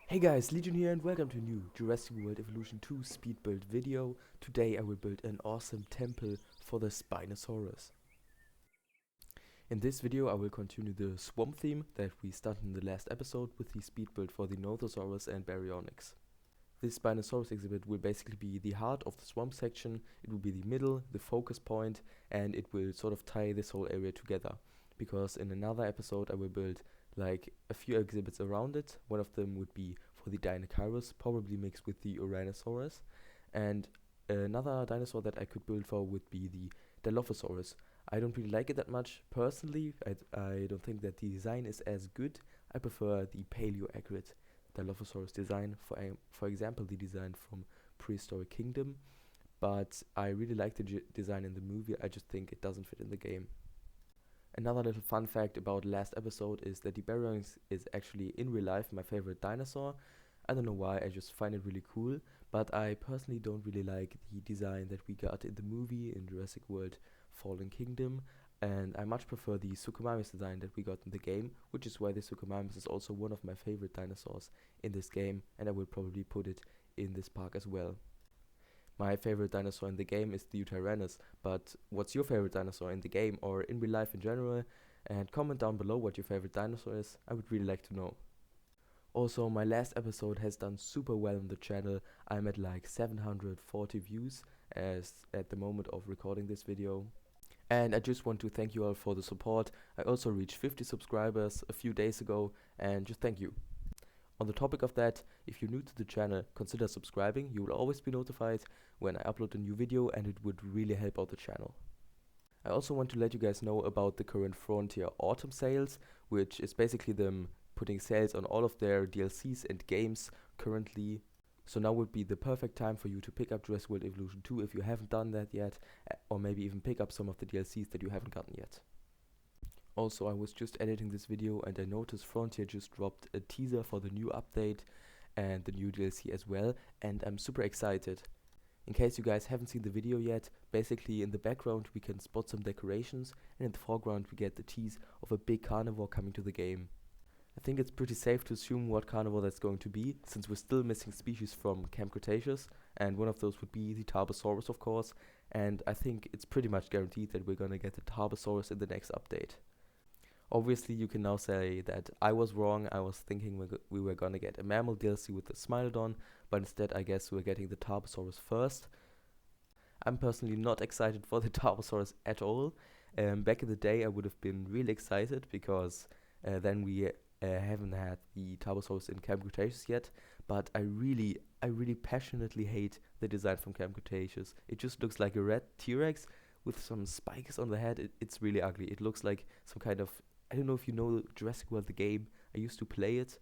Hey guys, Legion here and welcome to a new Jurassic World Evolution 2 speed build video. Today I will build an awesome temple for the Spinosaurus. In this video I will continue the swamp theme that we started in the last episode with the speed build for the Nothosaurus and Baryonyx. This Spinosaurus exhibit will basically be the heart of the swamp section, it will be the middle, the focus point, and it will sort of tie this whole area together. Because in another episode I will build like a few exhibits around it. One of them would be for the Dinosaurus, probably mixed with the Uranosaurus, and another dinosaur that I could build for would be the Dilophosaurus. I don't really like it that much personally. I don't think that the design is as good. I prefer the paleo-accurate Dilophosaurus design, for example the design from Prehistoric Kingdom, but I really like the design in the movie. I just think it doesn't fit in the game. Another little fun fact about last episode is that the Baryonyx is actually in real life my favorite dinosaur. I don't know why, I just find it really cool, but I personally don't really like the design that we got in the movie in Jurassic World Fallen Kingdom, and I much prefer the Suchomimus design that we got in the game, which is why the Suchomimus is also one of my favorite dinosaurs in this game, and I will probably put it in this park as well. My favorite dinosaur in the game is the Tyrannus, but what's your favorite dinosaur in the game or in real life in general? And comment down below what your favorite dinosaur is, I would really like to know. Also, my last episode has done super well on the channel. I'm at like 740 views as at the moment of recording this video. And I just want to thank you all for the support. I also reached 50 subscribers a few days ago, and just thank you. On the topic of that, if you're new to the channel, consider subscribing. You will always be notified when I upload a new video, and it would really help out the channel. I also want to let you guys know about the current Frontier Autumn sales, which is basically them putting sales on all of their DLCs and games currently. So now would be the perfect time for you to pick up Jurassic World Evolution 2 if you haven't done that yet, or maybe even pick up some of the DLCs that you haven't gotten yet. Also, I was just editing this video and I noticed Frontier just dropped a teaser for the new update and the new DLC as well, and I'm super excited. In case you guys haven't seen the video yet, basically in the background we can spot some decorations, and in the foreground we get the tease of a big carnivore coming to the game. I think it's pretty safe to assume what carnivore that's going to be, since we're still missing species from Camp Cretaceous, and one of those would be the Tarbosaurus of course, and I think it's pretty much guaranteed that we're gonna get the Tarbosaurus in the next update. Obviously, you can now say that I was wrong. I was thinking we were gonna get a mammal DLC with the Smilodon, but instead I guess we're getting the Tarbosaurus first. I'm personally not excited for the Tarbosaurus at all. Back in the day I would have been really excited because then we haven't had the Tarbosaurus in Camp Cretaceous yet, but I really passionately hate the design from Camp Cretaceous. It just looks like a red T-Rex with some spikes on the head. It's really ugly. It looks like some kind of, I don't know if you know Jurassic World the game. I used to play it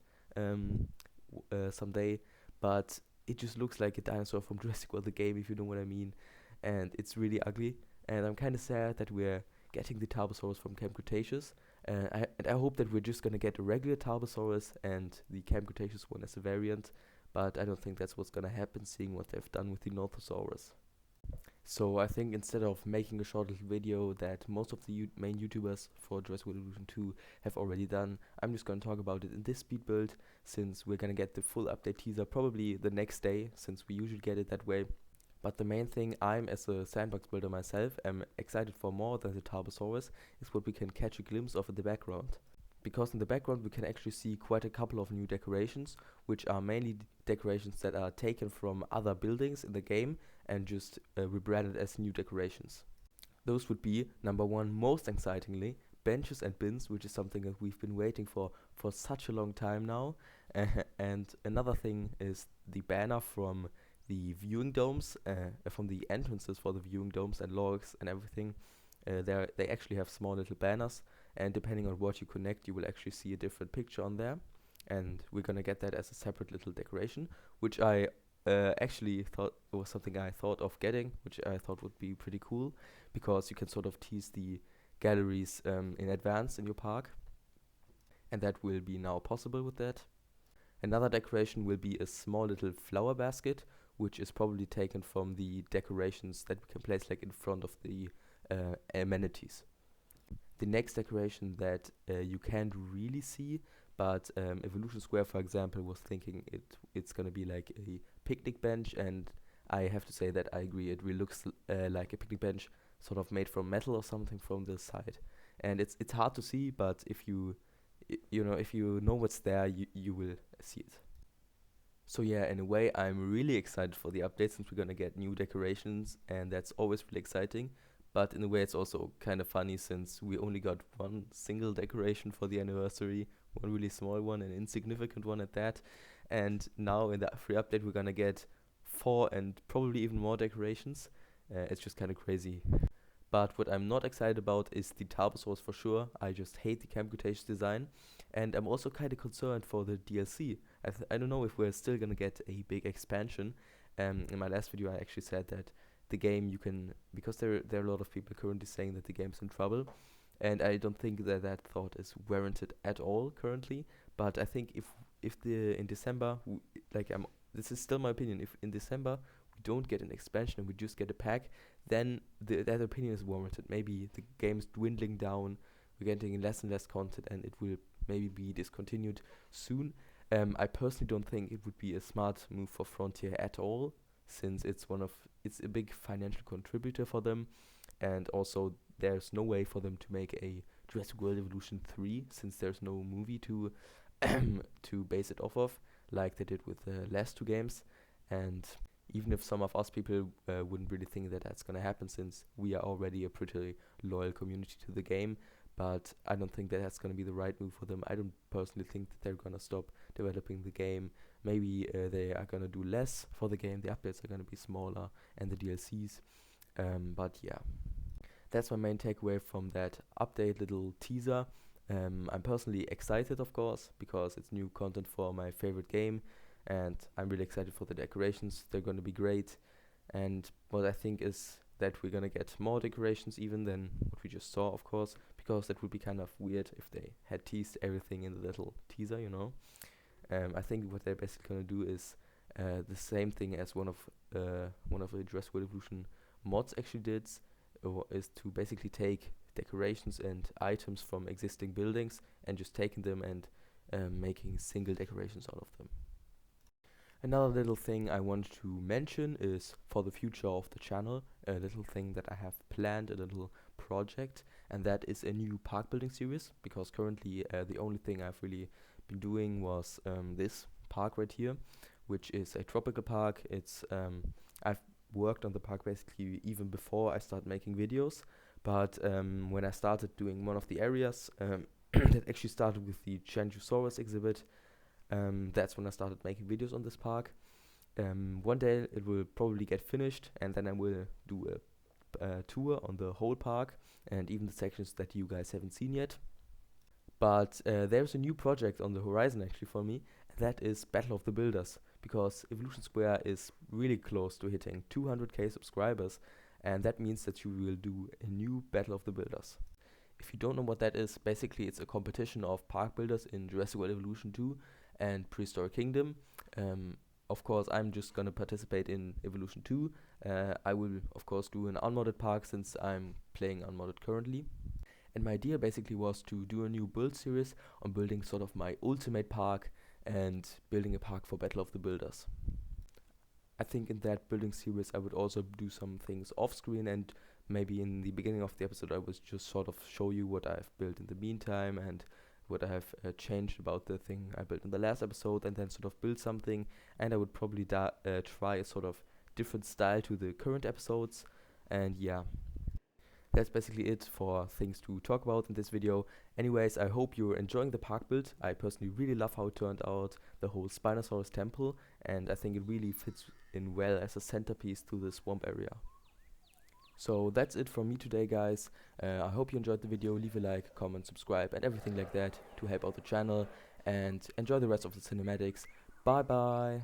someday, but it just looks like a dinosaur from Jurassic World the game, if you know what I mean. And it's really ugly. And I'm kind of sad that we're getting the Tarbosaurus from Camp Cretaceous. And I hope that we're just gonna get a regular Tarbosaurus and the Camp Cretaceous one as a variant. But I don't think that's what's gonna happen, seeing what they've done with the Nothosaurus. So I think instead of making a short little video that most of the main YouTubers for Jurassic World Evolution 2 have already done, I'm just going to talk about it in this speed build, since we're going to get the full update teaser probably the next day, since we usually get it that way. But the main thing I'm, as a sandbox builder myself, am excited for more than the Tarbosaurus is what we can catch a glimpse of in the background. Because in the background we can actually see quite a couple of new decorations, which are mainly decorations that are taken from other buildings in the game and just rebranded as new decorations. Those would be, number one, most excitingly, benches and bins, which is something that we've been waiting for such a long time now. And another thing is the banner from the viewing domes, from the entrances for the viewing domes and logs and everything. They actually have small little banners, and depending on what you connect, you will actually see a different picture on there. And we're gonna get that as a separate little decoration, which I actually thought was something I thought of getting, which I thought would be pretty cool, because you can sort of tease the galleries in advance in your park, and that will be now possible with that. Another decoration will be a small little flower basket, which is probably taken from the decorations that we can place like in front of the amenities. The next decoration that you can't really see, but Evolution Square, for example, was thinking it's gonna be like a picnic bench, and I have to say that I agree. It really looks like a picnic bench, sort of made from metal or something from the side, and it's hard to see, but if if you know what's there, you will see it. So yeah, in a way, I'm really excited for the update since we're gonna get new decorations, and that's always really exciting. But in a way, it's also kind of funny since we only got one single decoration for the anniversary, one really small one, an insignificant one at that. And now in the free update, we're gonna get 4 and probably even more decorations. It's just kind of crazy. But what I'm not excited about is the Tarbosaurus for sure. I just hate the Camp Cretaceous design. And I'm also kind of concerned for the DLC. I don't know if we're still gonna get a big expansion. In my last video, I actually said that the game you can, because there are a lot of people currently saying that the game's in trouble, and I don't think that that thought is warranted at all currently. But I think if the in December, this is still my opinion. If in December we don't get an expansion and we just get a pack, then that opinion is warranted. Maybe the game's dwindling down, we're getting less and less content, and it will maybe be discontinued soon. I personally don't think it would be a smart move for Frontier at all, since it's a big financial contributor for them, and also there's no way for them to make a Jurassic World Evolution 3, since there's no movie to to base it off of, like they did with the last 2 games. And even if some of us people wouldn't really think that that's gonna happen, since we are already a pretty loyal community to the game, but I don't think that that's gonna be the right move for them. I don't personally think that they're gonna stop developing the game. Maybe they are gonna do less for the game, the updates are gonna be smaller, and the DLCs. But yeah, that's my main takeaway from that update little teaser. I'm personally excited, of course, because it's new content for my favorite game, and I'm really excited for the decorations. They're gonna be great, and what I think is that we're gonna get more decorations even than what we just saw, of course, because that would be kind of weird if they had teased everything in the little teaser, you know. I think what they're basically gonna do is the same thing as one of the Jurassic World Evolution mods actually did, is to basically take decorations and items from existing buildings and just taking them and making single decorations out of them. Another little thing I want to mention is for the future of the channel, a little thing that I have planned, a little project, and that is a new park building series, because currently the only thing I've really been doing was this park right here, which is a tropical park. It's I've worked on the park basically even before I started making videos, but when I started doing one of the areas that actually started with the JWE2 exhibit, that's when I started making videos on this park. One day it will probably get finished, and then I will do a tour on the whole park and even the sections that you guys haven't seen yet. But there's a new project on the horizon actually for me, and that is Battle of the Builders, because Evolution Square is really close to hitting 200k subscribers, and that means that you will do a new Battle of the Builders. If you don't know what that is, basically it's a competition of park builders in Jurassic World Evolution 2 and Prehistoric Kingdom. Of course, I'm just gonna participate in Evolution 2. I will, of course, do an unmodded park since I'm playing unmodded currently. And my idea basically was to do a new build series on building sort of my ultimate park and building a park for Battle of the Builders. I think in that building series I would also do some things off screen, and maybe in the beginning of the episode I would just sort of show you what I've built in the meantime and what I have changed about the thing I built in the last episode, and then sort of build something. And I would probably try a sort of different style to the current episodes. And yeah, that's basically it for things to talk about in this video. Anyways, I hope you're enjoying the park build. I personally really love how it turned out, the whole Spinosaurus temple, and I think it really fits in well as a centerpiece to the swamp area. So that's it from me today, guys. I hope you enjoyed the video. Leave a like, comment, subscribe, and everything like that to help out the channel, and enjoy the rest of the cinematics. Bye bye.